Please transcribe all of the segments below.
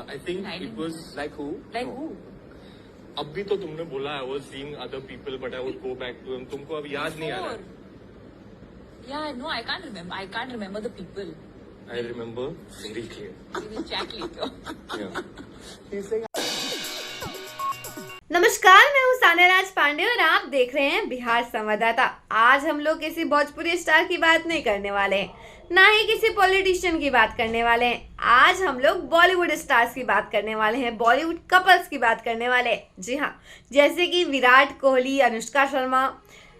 I think it was like who? Like who? अभी तो तुमने बोला I was seeing other people, but I would go back to them. तुमको अब याद नहीं आ रहा? Yeah, no, I can't remember. I can't remember the people. I remember very clear. We will chat later. Yeah. नमस्कार, मैं हूँ सान्या राज पांडे और आप देख रहे हैं बिहार संवाददाता। आज हम लोग किसी भोजपुरी स्टार की बात नहीं करने वाले हैं, ना ही किसी पॉलिटिशियन की बात करने वाले हैं। आज हम लोग बॉलीवुड स्टार्स की बात करने वाले हैं, बॉलीवुड कपल्स की बात करने वाले हैं। जी हाँ, जैसे कि विराट कोहली, अनुष्का शर्मा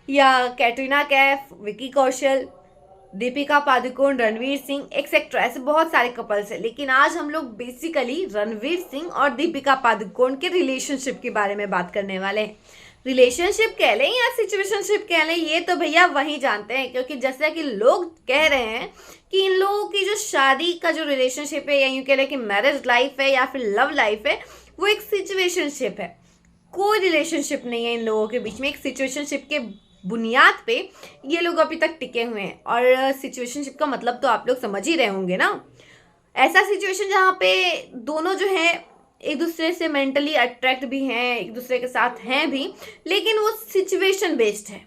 या कैटरीना कैफ, विकी कौशल, दीपिका पादुकोण, रणवीर सिंह एक्सेट्रा, ऐसे बहुत सारे कपल्स हैं। लेकिन आज हम लोग बेसिकली रणवीर सिंह और दीपिका पादुकोण के रिलेशनशिप के बारे में बात करने वाले हैं। रिलेशनशिप कह लें या सिचुएशनशिप कह लें, ये तो भैया वही जानते हैं, क्योंकि जैसा कि लोग कह रहे हैं कि इन लोगों की जो शादी का जो रिलेशनशिप है, या यूँ कह लें कि मैरिज लाइफ है या फिर लव लाइफ है, वो एक सिचुएशनशिप है। कोई रिलेशनशिप नहीं है इन लोगों के बीच में। एक सिचुएशनशिप के बुनियाद पे ये लोग अभी तक टिके हुए हैं। और सिचुएशनशिप का मतलब तो आप लोग समझ ही रहे होंगे ना। ऐसा सिचुएशन जहाँ पे दोनों जो है एक दूसरे से मेंटली अट्रैक्ट भी हैं, एक दूसरे के साथ हैं भी, लेकिन वो सिचुएशन बेस्ड है।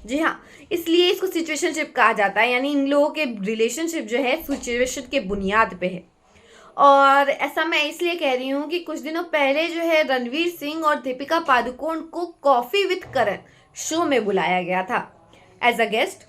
जी हाँ, इसलिए इसको सिचुएशनशिप कहा जाता है। यानी इन लोगों के रिलेशनशिप जो है सिचुएशन के बुनियाद पे है। और ऐसा मैं इसलिए कह रही हूँ कि कुछ दिनों पहले जो है रणवीर सिंह और दीपिका पादुकोण को कॉफी विद करण शो में बुलाया गया था as a guest.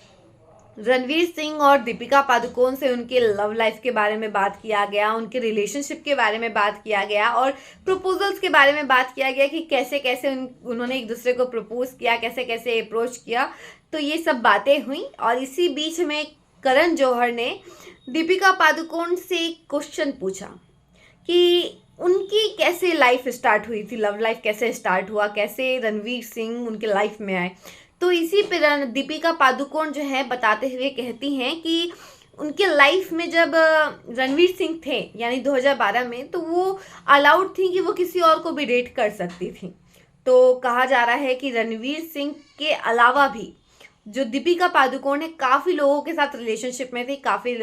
Ranveer Singh और दीपिका पादुकोण से उनके लव लाइफ के बारे में बात किया गया, उनके रिलेशनशिप के बारे में बात किया गया और प्रपोजल्स के बारे में बात किया गया कि कैसे कैसे उन्होंने एक दूसरे को प्रपोज किया, कैसे कैसे अप्रोच किया। तो ये सब बातें हुई। और इसी बीच में करण जौहर ने दीपिका पादुकोण से एक क्वेश्चन पूछा कि उनकी कैसे लाइफ स्टार्ट हुई थी, लव लाइफ कैसे स्टार्ट हुआ, कैसे रणवीर सिंह उनके लाइफ में आए। तो इसी पर दीपिका पादुकोण जो है बताते हुए कहती हैं कि उनके लाइफ में जब रणवीर सिंह थे यानी 2012 में, तो वो अलाउड थी कि वो किसी और को भी डेट कर सकती थी। तो कहा जा रहा है कि रणवीर सिंह के अलावा भी जो दीपिका पादुकोण है काफ़ी लोगों के साथ रिलेशनशिप में थी, काफ़ी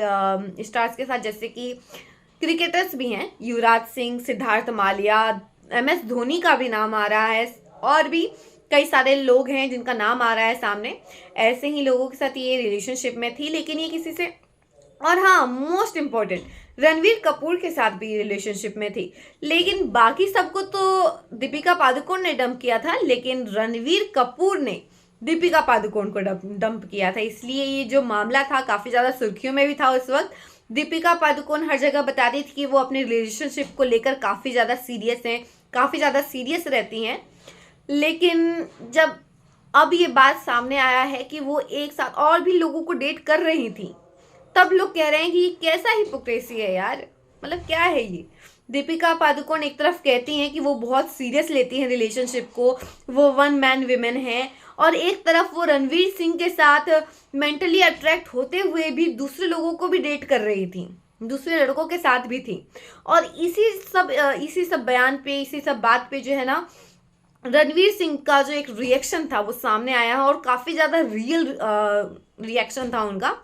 स्टार्स के साथ, जैसे कि क्रिकेटर्स भी हैं, युवराज सिंह, सिद्धार्थ मालिया, MS धोनी का भी नाम आ रहा है, और भी कई सारे लोग हैं जिनका नाम आ रहा है सामने। ऐसे ही लोगों के साथ ये रिलेशनशिप में थी, लेकिन ये किसी से, और हाँ मोस्ट इम्पोर्टेंट, रणवीर कपूर के साथ भी रिलेशनशिप में थी। लेकिन बाकी सबको तो दीपिका पादुकोण ने डंप किया था, लेकिन रणवीर कपूर ने दीपिका पादुकोण को डंप किया था। इसलिए ये जो मामला था काफ़ी ज़्यादा सुर्खियों में भी था उस वक्त। दीपिका पादुकोण हर जगह बताती थी कि वो अपने रिलेशनशिप को लेकर काफ़ी ज़्यादा सीरियस हैं, काफ़ी ज़्यादा सीरियस रहती हैं। लेकिन जब अब ये बात सामने आया है कि वो एक साथ और भी लोगों को डेट कर रही थी, तब लोग कह रहे हैं कि ये कैसा हिपोक्रेसी है यार, मतलब क्या है ये। दीपिका पादुकोण एक तरफ कहती हैं कि वो बहुत सीरियस लेती हैं रिलेशनशिप को, वो वन मैन विमेन हैं, और एक तरफ वो रणवीर सिंह के साथ मेंटली अट्रैक्ट होते हुए भी दूसरे लोगों को भी डेट कर रही थी, दूसरे लड़कों के साथ भी थी। और इसी सब बयान पे, इसी सब बात पे जो है ना, रणवीर सिंह का जो एक रिएक्शन था वो सामने आया है, और काफ़ी ज़्यादा रियल रिएक्शन था उनका।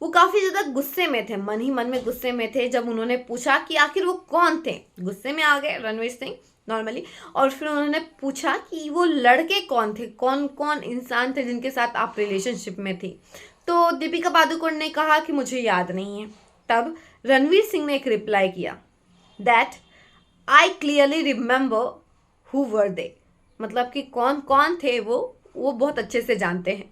वो काफ़ी ज़्यादा गुस्से में थे, मन ही मन में गुस्से में थे जब उन्होंने पूछा कि आखिर वो कौन थे। गुस्से में आ गए रणवीर सिंह नॉर्मली, और फिर उन्होंने पूछा कि वो लड़के कौन थे, कौन कौन इंसान थे जिनके साथ आप रिलेशनशिप में थी। तो दीपिका पादुकोण ने कहा कि मुझे याद नहीं है। तब रणवीर सिंह ने एक रिप्लाई किया, that I clearly remember who were they, मतलब कि कौन कौन थे वो बहुत अच्छे से जानते हैं।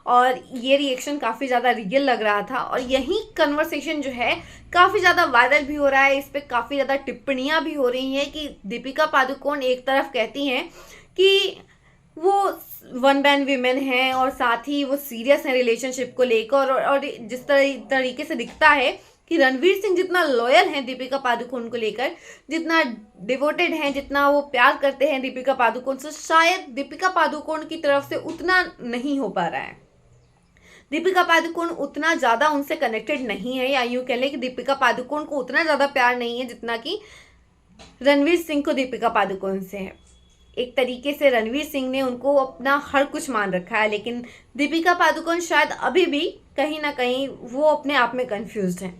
और ये रिएक्शन काफ़ी ज़्यादा रियल लग रहा था, और यही कन्वर्सेशन जो है काफ़ी ज़्यादा वायरल भी हो रहा है। इस पर काफ़ी ज़्यादा टिप्पणियाँ भी हो रही हैं कि दीपिका पादुकोण एक तरफ कहती हैं कि वो वन मैन विमेन हैं और साथ ही वो सीरियस हैं रिलेशनशिप को लेकर, और जिस तरीके से दिखता है कि रणवीर सिंह जितना लॉयल हैं दीपिका पादुकोण को लेकर, जितना डिवोटेड हैं, जितना वो प्यार करते हैं दीपिका पादुकोण से, शायद दीपिका पादुकोण की तरफ से उतना नहीं हो पा रहा है। दीपिका पादुकोण उतना ज़्यादा उनसे कनेक्टेड नहीं है, या यूँ कह लें कि दीपिका पादुकोण को उतना ज़्यादा प्यार नहीं है जितना कि रणवीर सिंह को दीपिका पादुकोण से है। एक तरीके से रणवीर सिंह ने उनको अपना हर कुछ मान रखा है, लेकिन दीपिका पादुकोण शायद अभी भी कहीं ना कहीं वो अपने आप में कंफ्यूज्ड हैं।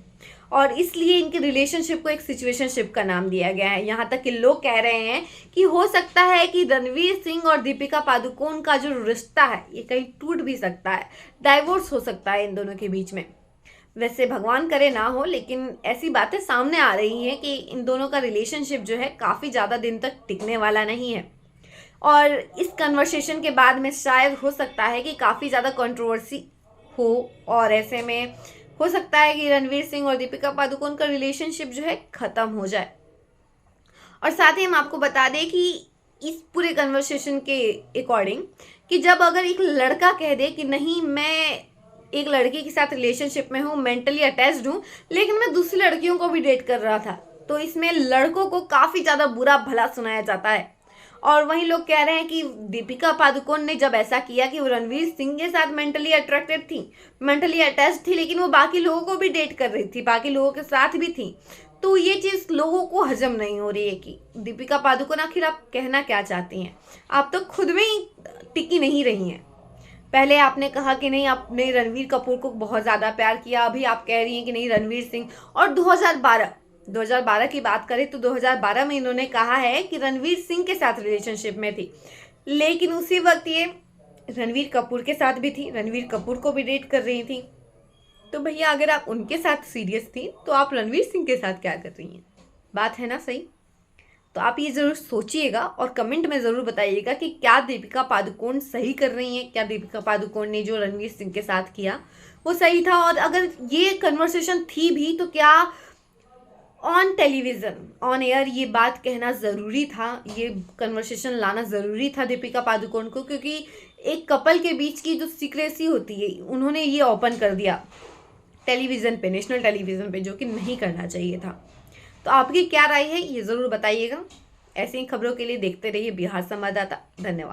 और इसलिए इनके रिलेशनशिप को एक सिचुएशनशिप का नाम दिया गया है। यहाँ तक कि लोग कह रहे हैं कि हो सकता है कि रणवीर सिंह और दीपिका पादुकोण का जो रिश्ता है ये कहीं टूट भी सकता है, डाइवोर्स हो सकता है इन दोनों के बीच में। वैसे भगवान करे ना हो, लेकिन ऐसी बातें सामने आ रही हैं कि इन दोनों का रिलेशनशिप जो है काफ़ी ज़्यादा दिन तक टिकने वाला नहीं है। और इस कन्वर्सेशन के बाद में शायद हो सकता है कि काफ़ी ज़्यादा कंट्रोवर्सी हो, और ऐसे में हो सकता है कि रणवीर सिंह और दीपिका पादुकोण का रिलेशनशिप जो है ख़त्म हो जाए। और साथ ही हम आपको बता दें कि इस पूरे कन्वर्सेशन के अकॉर्डिंग कि जब अगर एक लड़का कह दे कि नहीं, मैं एक लड़की के साथ रिलेशनशिप में हूँ, मेंटली अटैच्ड हूँ, लेकिन मैं दूसरी लड़कियों को भी डेट कर रहा था, तो इसमें लड़कों को काफ़ी ज़्यादा बुरा भला सुनाया जाता है। और वहीं लोग कह रहे हैं कि दीपिका पादुकोण ने जब ऐसा किया कि वो रणवीर सिंह के साथ मेंटली अट्रैक्टेड थी, मेंटली अटैच्ड थी, लेकिन वो बाकी लोगों को भी डेट कर रही थी, बाकी लोगों के साथ भी थी, तो ये चीज़ लोगों को हजम नहीं हो रही है कि दीपिका पादुकोण आखिर आप कहना क्या चाहती हैं। आप तो खुद में ही टिकी नहीं रही हैं। पहले आपने कहा कि नहीं, आपने रणवीर कपूर को बहुत ज़्यादा प्यार किया, अभी आप कह रही हैं कि नहीं रणवीर सिंह। और 2012 की बात करें तो 2012 में इन्होंने कहा है कि रणवीर सिंह के साथ रिलेशनशिप में थी, लेकिन उसी वक्त ये रणवीर कपूर के साथ भी थी, रणवीर कपूर को भी डेट कर रही थी। तो भैया अगर आप उनके साथ सीरियस थी तो आप रणवीर सिंह के साथ क्या कर रही हैं? बात है ना सही? तो आप ये ज़रूर सोचिएगा और कमेंट में ज़रूर बताइएगा कि क्या दीपिका पादुकोण सही कर रही हैं, क्या दीपिका पादुकोण ने जो रणवीर सिंह के साथ किया वो सही था, और अगर ये कन्वर्सेशन थी भी तो क्या ऑन टेलीविज़न, ऑन एयर ये बात कहना ज़रूरी था, ये कन्वर्सेशन लाना ज़रूरी था दीपिका पादुकोण को, क्योंकि एक कपल के बीच की जो सीक्रेसी होती है उन्होंने ये ओपन कर दिया टेलीविज़न पे, नेशनल टेलीविज़न पे, जो कि नहीं करना चाहिए था। तो आपकी क्या राय है ये ज़रूर बताइएगा। ऐसी ही खबरों के लिए देखते रहिए बिहार संवाददाता। धन्यवाद।